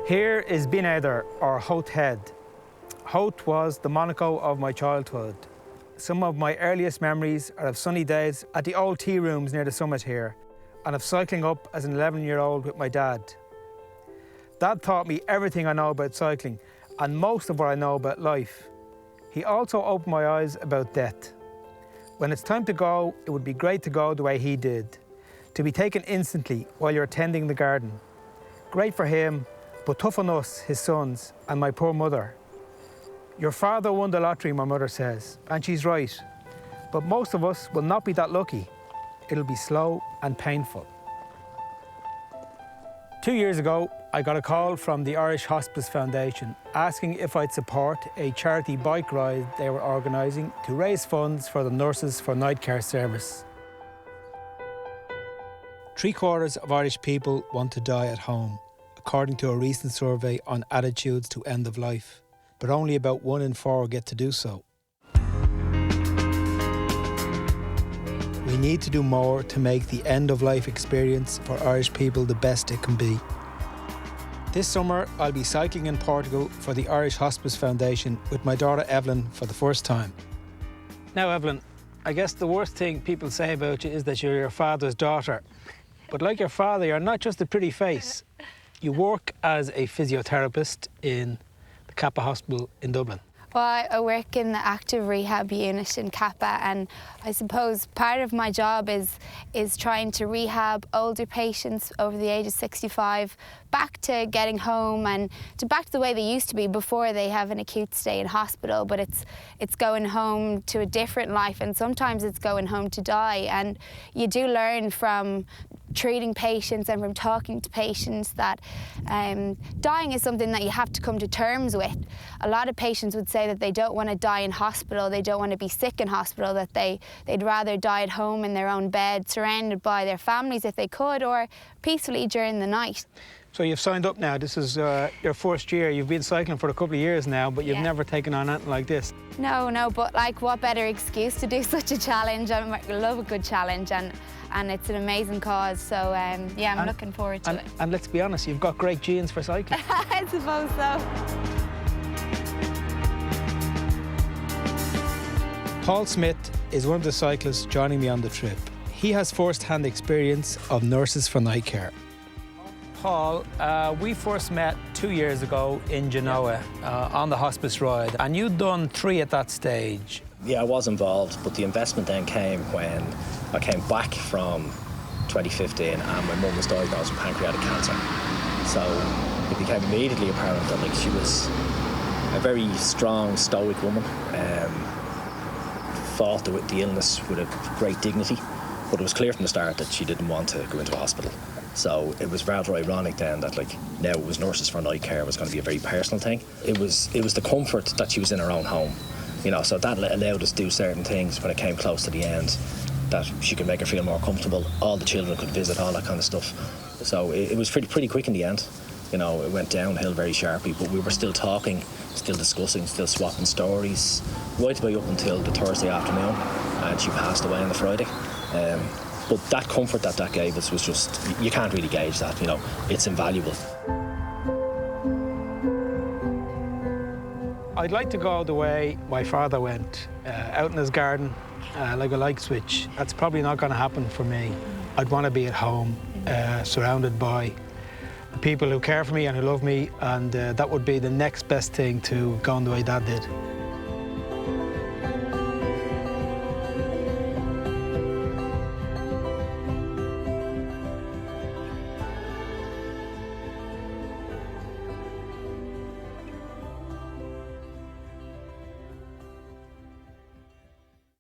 Here is Bin Éidir, or Howth Head. Howth was the Monaco of my childhood. Some of my earliest memories are of sunny days at the old tea rooms near the summit here, and of cycling up as an 11-year-old with my dad. Dad taught me everything I know about cycling, and most of what I know about life. He also opened my eyes about death. When it's time to go, it would be great to go the way he did, to be taken instantly while you're tending the garden. Great for him, but tough on us, his sons, and my poor mother. Your father won the lottery, my mother says, and she's right. But most of us will not be that lucky. It'll be slow and painful. 2 years ago, I got a call from the Irish Hospice Foundation asking if I'd support a charity bike ride they were organising to raise funds for the Nurses for Night Care service. 3/4 of Irish people want to die at home, according to a recent survey on attitudes to end of life, but only about 1 in 4 get to do so. We need to do more to make the end-of-life experience for Irish people the best it can be. This summer, I'll be cycling in Portugal for the Irish Hospice Foundation with my daughter Evelyn for the first time. Now, Evelyn, I guess the worst thing people say about you is that you're your father's daughter. But like your father, you're not just a pretty face. You work as a physiotherapist in the Kappa Hospital in Dublin. Well, I work in the active rehab unit in Kappa, and I suppose part of my job is trying to rehab older patients over the age of 65 back to getting home and back to the way they used to be before they have an acute stay in hospital. But it's going home to a different life, and sometimes it's going home to die. And you do learn from treating patients and from talking to patients that dying is something that you have to come to terms with. A lot of patients would say that they don't want to die in hospital, they don't want to be sick in hospital, that they'd rather die at home in their own bed, surrounded by their families if they could, or peacefully during the night. So you've signed up now. This is your first year. You've been cycling for a couple of years now, but you've never taken on anything like this. No, but like, what better excuse to do such a challenge? I love a good challenge, and it's an amazing cause. So yeah, I'm looking forward to it. And let's be honest, you've got great genes for cycling. I suppose so. Paul Smith is one of the cyclists joining me on the trip. He has first-hand experience of Nurses for Night Care. Paul, we first met 2 years ago in Genoa on the hospice ride, and you'd done 3 at that stage. Yeah, I was involved, but the investment then came when I came back from 2015 and my mum was diagnosed with pancreatic cancer. So it became immediately apparent that she was a very strong, stoic woman, fought the illness with a great dignity, but it was clear from the start that she didn't want to go into a hospital. So it was rather ironic then that now it was Nurses for Night Care was going to be a very personal thing. It was the comfort that she was in her own home, so that allowed us to do certain things when it came close to the end, that she could make her feel more comfortable, all the children could visit, all that kind of stuff. So it was pretty quick in the end. It went downhill very sharply, but we were still talking, still discussing, still swapping stories, right away up until the Thursday afternoon, and she passed away on the Friday. But that comfort that gave us was just, you can't really gauge that, it's invaluable. I'd like to go the way my father went, out in his garden, like a light switch. That's probably not going to happen for me. I'd want to be at home, surrounded by people who care for me and who love me, and that would be the next best thing to going the way Dad did.